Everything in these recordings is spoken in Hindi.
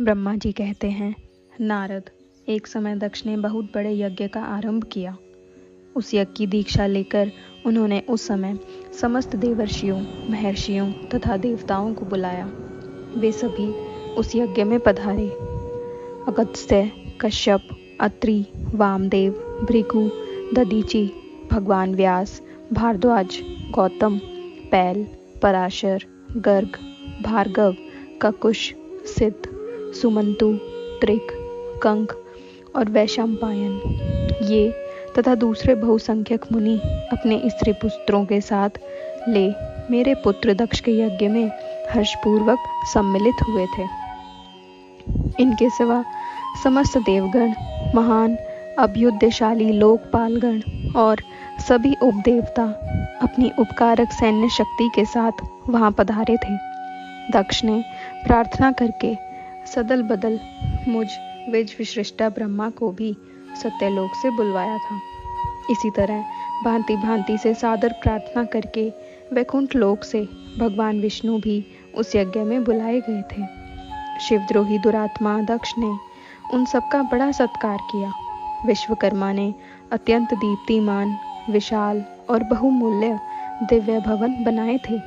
ब्रह्मा जी कहते हैं, नारद, एक समय दक्ष ने बहुत बड़े यज्ञ का आरंभ किया। उस यज्ञ की दीक्षा लेकर उन्होंने उस समय समस्त देवर्षियों, महर्षियों तथा देवताओं को बुलाया। वे सभी उस यज्ञ में पधारे। अगस्त्य, कश्यप, अत्रि, वामदेव, भृगु, दधीचि, भगवान व्यास, भारद्वाज, गौतम, पैल, पराशर, गर्ग, भार्गव, ककुश, सिद्ध, सुमंतु, त्रिक, कंक और वैशंपायन, ये तथा दूसरे बहुसंख्यक मुनि अपने स्त्री पुत्रों के साथ ले मेरे पुत्र दक्ष के यज्ञ में हर्षपूर्वक सम्मिलित हुए थे। इनके सिवा समस्त देवगण, महान अभ्युदयशाली लोकपालगण और सभी उपदेवता अपनी उपकारक सैन्य शक्ति के साथ वहां पधारे थे। दक्ष ने प्रार्थना करके सदल बदल मुझ विज विश्रिष्टा ब्रह्मा को भी सत्यलोक से बुलवाया था। इसी तरह भांति भांति से सादर प्रार्थना करके वैकुंठ लोक से भगवान विष्णु भी उस यज्ञ में बुलाए गए थे। शिवद्रोही दुरात्मा दक्ष ने उन सबका बड़ा सत्कार किया। विश्वकर्मा ने अत्यंत दीप्तिमान, विशाल और बहुमूल्य दिव्य भवन बनाए थे।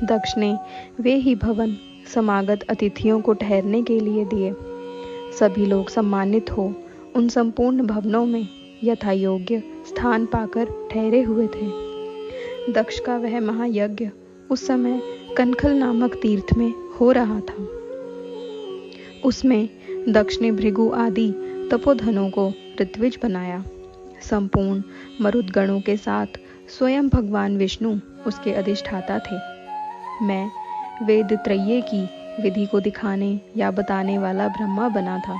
दक्ष ने वे ही भवन समागत अतिथियों को ठहरने के लिए दिए। सभी लोग सम्मानित हो उन संपूर्ण भवनों में यथा योग्य स्थान पाकर ठहरे हुए थे। दक्ष का वह महायज्ञ उस समय कनखल नामक तीर्थ में हो रहा था। उसमें दक्ष ने भृगु आदि तपोधनों को ऋत्विज बनाया। संपूर्ण मरुदगणों के साथ स्वयं भगवान विष्णु उसके अधिष्ठाता थे। मैं वेद त्रय्य की विधि को दिखाने या बताने वाला ब्रह्मा बना था।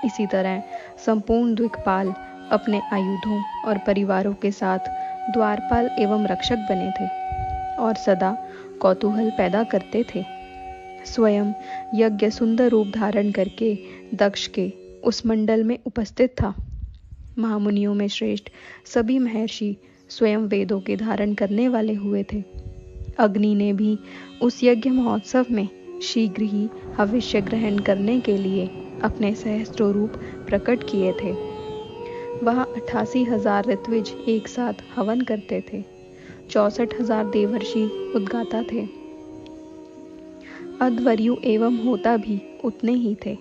इसी तरह संपूर्ण द्विकपाल अपने आयुधों और परिवारों के साथ द्वारपाल एवं रक्षक बने थे और सदा कौतूहल पैदा करते थे। स्वयं यज्ञ सुंदर रूप धारण करके दक्ष के उस मंडल में उपस्थित था। महामुनियों में श्रेष्ठ सभी महर्षि स्वयं वेदों के धारण करने वाले हुए थे। अग्नि ने भी उस यज्ञ महोत्सव में शीघ्र ही हविष्य ग्रहण करने के लिए अपने सहस्त्रों रूप प्रकट किए थे। वहां 88,000 ऋत्विज एक साथ हवन करते थे। 64,000 देवर्षि उद्गाता थे। अध्वर्यु एवं होता भी उतने ही थे।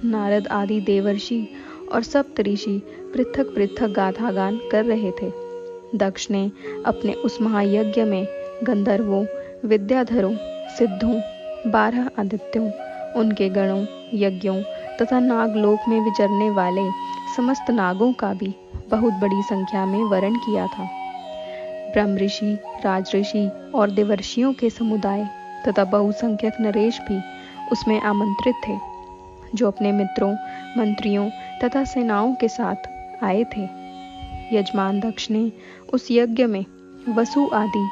नारद आदि देवर्षि और सप्तऋषि पृथक पृथक गाथा गान कर रहे थे। दक्ष ने अपने उस महायज्ञ में गंधर्वों, विद्याधरों, सिद्धों, 12 आदित्यों, उनके गणों, यज्ञों तथा नागलोक में विचरने वाले समस्त नागों का भी बहुत बड़ी संख्या में वरण किया था। ब्रह्म ऋषि, राजऋषि और देवर्षियों के समुदाय तथा बहुसंख्यक नरेश भी उसमें आमंत्रित थे, जो अपने मित्रों, मंत्रियों तथा सेनाओं के साथ आए थे। यजमान दक्ष ने उस यज्ञ में वसु आदि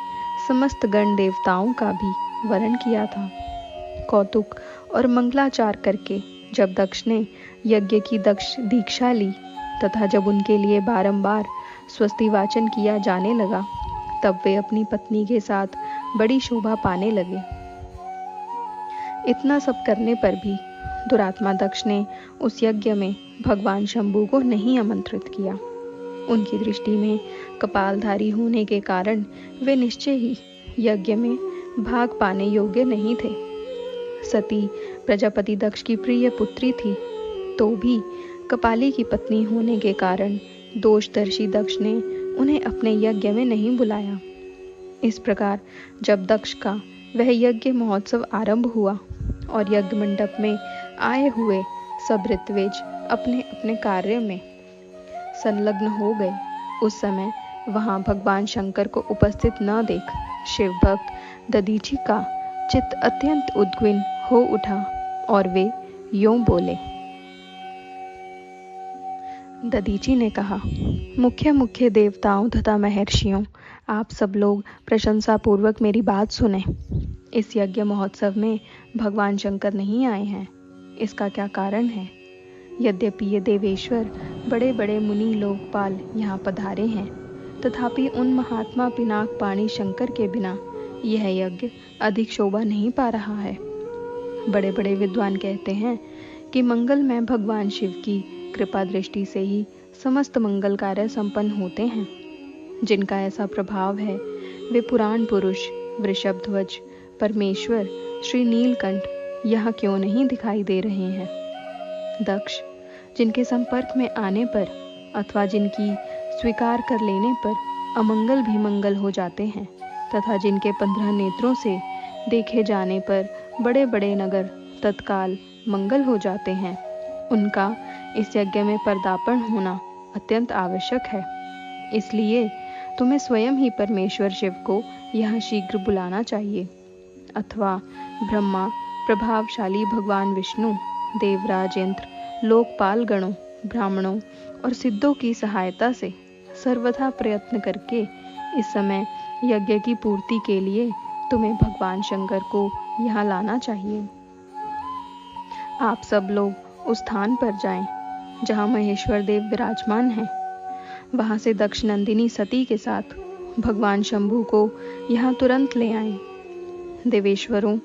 समस्त गण देवताओं का भी वरण किया था। कौतुक और मंगलाचार करके जब दक्ष ने यज्ञ की दीक्षा ली तथा जब उनके लिए बारंबार स्वस्ति वाचन किया जाने लगा, तब वे अपनी पत्नी के साथ बड़ी शोभा पाने लगे। इतना सब करने पर भी दुरात्मा दक्ष ने उस यज्ञ में भगवान शंभु को नहीं आमंत्रित किया। उनकी दृष्टि में कपालधारी होने के कारण वे निश्चय ही यज्ञ में भाग पाने योग्य नहीं थे। सती प्रजापति दक्ष की प्रिय पुत्री थी, तो भी कपाली की पत्नी होने के कारण दोषदर्शी दक्ष ने उन्हें अपने यज्ञ में नहीं बुलाया। इस प्रकार जब दक्ष का वह यज्ञ महोत्सव आरंभ हुआ और यज्ञ मंडप में आए हुए सब ऋत्विज अपने अपने कार्य में संलग्न हो गए, उस समय वहां भगवान शंकर को उपस्थित न देख शिव भक्त दधीचि का चित्त अत्यंत उद्विग्न हो उठा और वे यूं बोले। दधीचि ने कहा, मुख्य मुख्य देवताओं तथा महर्षियों, आप सब लोग प्रशंसा पूर्वक मेरी बात सुने। इस यज्ञ महोत्सव में भगवान शंकर नहीं आए हैं। इसका क्या कारण है? यद्यपि ये देवेश्वर बड़े बड़े मुनि लोकपाल यहाँ पधारे हैं, तथापि उन महात्मा पिनाक पाणी शंकर के बिना यह यज्ञ अधिक शोभा नहीं पा रहा है। बड़े बड़े विद्वान कहते हैं कि मंगलमय भगवान शिव की कृपा दृष्टि से ही समस्त मंगल कार्य संपन्न होते हैं। जिनका ऐसा प्रभाव है वे पुराण पुरुष वृषभध्वज परमेश्वर श्री नीलकंठ यहाँ क्यों नहीं दिखाई दे रहे हैं। दक्ष, जिनके संपर्क में आने पर अथवा जिनकी स्वीकार कर लेने पर अमंगल भी मंगल हो जाते हैं तथा जिनके 15 नेत्रों से देखे जाने पर बड़े बड़े नगर तत्काल मंगल हो जाते हैं, उनका इस यज्ञ में पदार्पण होना अत्यंत आवश्यक है। इसलिए तुम्हें स्वयं ही परमेश्वर शिव को यहाँ शीघ्र बुलाना चाहिए, अथवा ब्रह्मा, प्रभावशाली भगवान विष्णु, देवराज इंद्र, लोकपाल गणों, ब्राह्मणों और सिद्धों की सहायता से सर्वथा प्रयत्न करके इस समय यज्ञ की पूर्ति के लिए तुम्हें भगवान शंकर को यहाँ लाना चाहिए। आप सब लोग उस स्थान पर जाएं जहाँ महेश्वर देव विराजमान हैं। वहाँ से दक्ष नंदिनी सती के साथ भगवान शंभु को यहाँ तुरंत ले आएं। देवेश्वरों,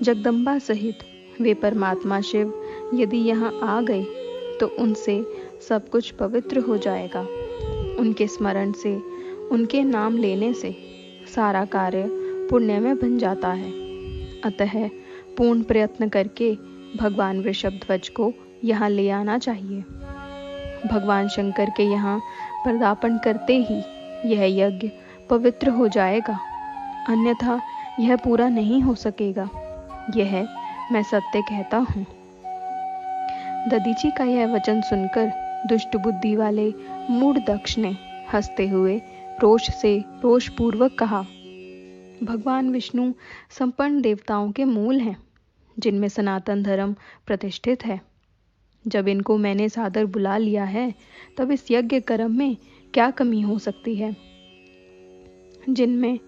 जगदम्बा सहित वे परमात्मा शिव यदि यहाँ आ गए तो उनसे सब कुछ पवित्र हो जाएगा। उनके स्मरण से, उनके नाम लेने से सारा कार्य पुण्य में बन जाता है। अतः पूर्ण प्रयत्न करके भगवान वृषभध्वज को यहाँ ले आना चाहिए। भगवान शंकर के यहाँ पदार्पण करते ही यह यज्ञ पवित्र हो जाएगा, अन्यथा यह पूरा नहीं हो सकेगा। यह मैं सत्य कहता हूँ। दधीची का यह वचन सुनकर दुष्ट बुद्धि वाले मूढ़ दक्ष ने हंसते हुए रोषपूर्वक कहा, भगवान विष्णु संपन्न देवताओं के मूल हैं, जिनमें सनातन धर्म प्रतिष्ठित है। जब इनको मैंने सादर बुला लिया है, तब इस यज्ञ कर्म में क्या कमी हो सकती है, जिनमें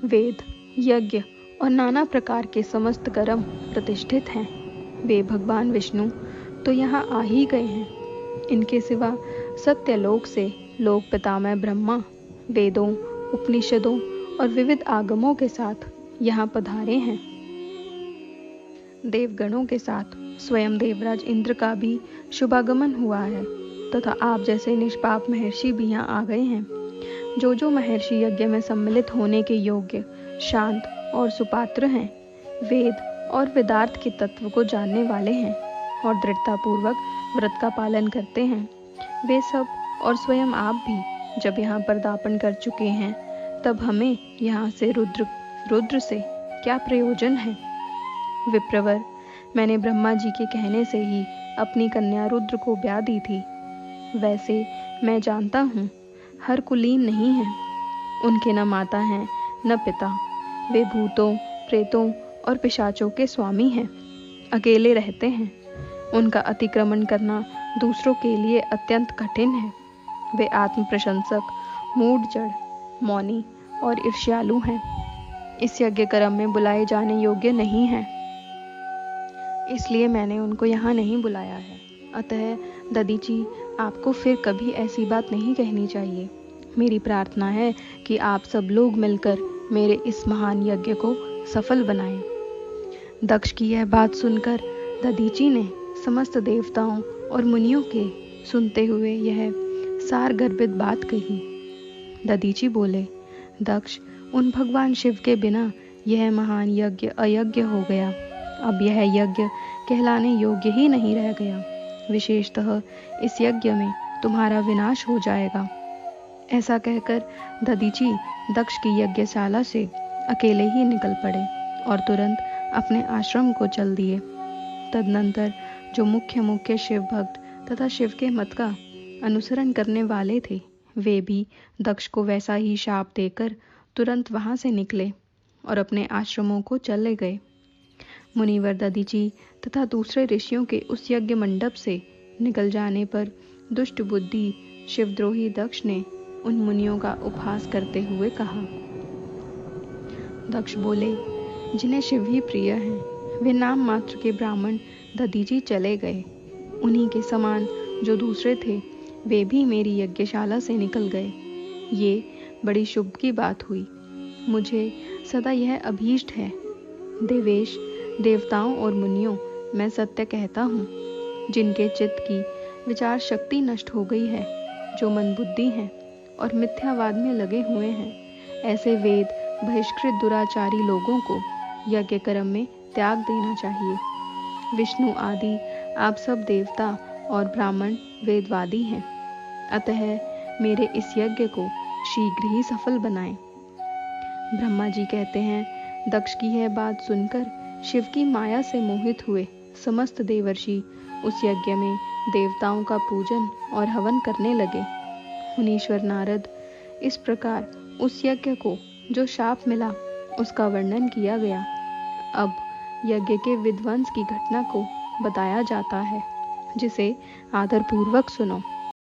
वेद, यज्ञ और नाना प्रकार के समस्त कर्म प्रतिष्ठित हैं। वे भगवान विष्णु तो यहाँ आ ही गए हैं। इनके सिवा सत्यलोक से लोक पितामह ब्रह्मा वेदों, उपनिषदों और विविध आगमों के साथ यहाँ पधारे हैं। देवगणों के साथ स्वयं देवराज इंद्र का भी शुभागमन हुआ है तथा आप जैसे निष्पाप महर्षि भी यहाँ आ गए हैं। जो महर्षि यज्ञ में सम्मिलित होने के योग्य, शांत और सुपात्र हैं, वेद और वेदार्थ के तत्व को जानने वाले हैं और दृढ़तापूर्वक व्रत का पालन करते हैं, वे सब और स्वयं आप भी जब यहाँ पदार्पण कर चुके हैं, तब हमें यहाँ से रुद्र से क्या प्रयोजन है। विप्रवर, मैंने ब्रह्मा जी के कहने से ही अपनी कन्या रुद्र को ब्याह दी थी। वैसे मैं जानता हूँ हर कुलीन नहीं है, उनके न माता हैं न पिता। वे भूतों, प्रेतों और पिशाचों के स्वामी हैं, अकेले रहते हैं। उनका अतिक्रमण करना दूसरों के लिए अत्यंत कठिन है। वे आत्म प्रशंसक, मूढ़ जड़, मौनी और ईर्ष्यालु हैं। इस यज्ञ कर्म में बुलाए जाने योग्य नहीं हैं, इसलिए मैंने उनको यहाँ नहीं बुलाया है। अतः दधीची, आपको फिर कभी ऐसी बात नहीं कहनी चाहिए। मेरी प्रार्थना है कि आप सब लोग मिलकर मेरे इस महान यज्ञ को सफल बनाएं। दक्ष की यह बात सुनकर दधीची ने समस्त देवताओं और मुनियों के सुनते हुए यह सार गर्भित बात कही। दधीची बोले, दक्ष, उन भगवान शिव के बिना यह महान यज्ञ अयज्ञ हो गया। अब यह यज्ञ कहलाने योग्य ही नहीं रह गया। विशेषतः इस यज्ञ में तुम्हारा विनाश हो जाएगा। ऐसा कहकर दधीची दक्ष की यज्ञशाला से अकेले ही निकल पड़े और तुरंत अपने आश्रम को चल दिए। तदनंतर जो मुख्य शिव भक्त तथा शिव के मत का अनुसरण करने वाले थे, वे भी दक्ष को वैसा ही शाप देकर तुरंत वहां से निकले और अपने आश्रमों को चले गए। मुनिवर दधीची तथा दूसरे ऋषियों के उस यज्ञ मंडप से निकल जाने पर दुष्ट बुद्धि शिवद्रोही दक्ष ने उन मुनियों का उपहास करते हुए कहा। दक्ष बोले, जिन्हें शिव ही प्रिय हैं, वे नाम मात्र के ब्राह्मण दधीची चले गए। उन्हीं के समान जो दूसरे थे, वे भी मेरी यज्ञशाला से निकल गए। ये बड़ी शुभ की बात हुई। मुझे सदा यह अभीष्ट है। देवेश, देवताओं और मुनियों, मैं सत्य कहता हूँ, जिनके चित्त की विचार शक्ति नष्ट हो गई है, जो मन बुद्धि हैं और मिथ्यावाद में लगे हुए हैं, ऐसे वेद बहिष्कृत दुराचारी लोगों को यज्ञ कर्म में त्याग देना चाहिए। विष्णु आदि आप सब देवता और ब्राह्मण वेदवादी हैं, अतः मेरे इस यज्ञ को शीघ्र ही सफल बनाएं। ब्रह्मा जी कहते हैं, दक्ष की यह बात सुनकर शिव की माया से मोहित हुए समस्त देवर्षि उस यज्ञ में देवताओं का पूजन और हवन करने लगे। मुनीश्वर नारद, इस प्रकार उस यज्ञ को जो शाप मिला उसका वर्णन किया गया। अब यज्ञ के विध्वंस की घटना को बताया जाता है, जिसे आदरपूर्वक सुनो।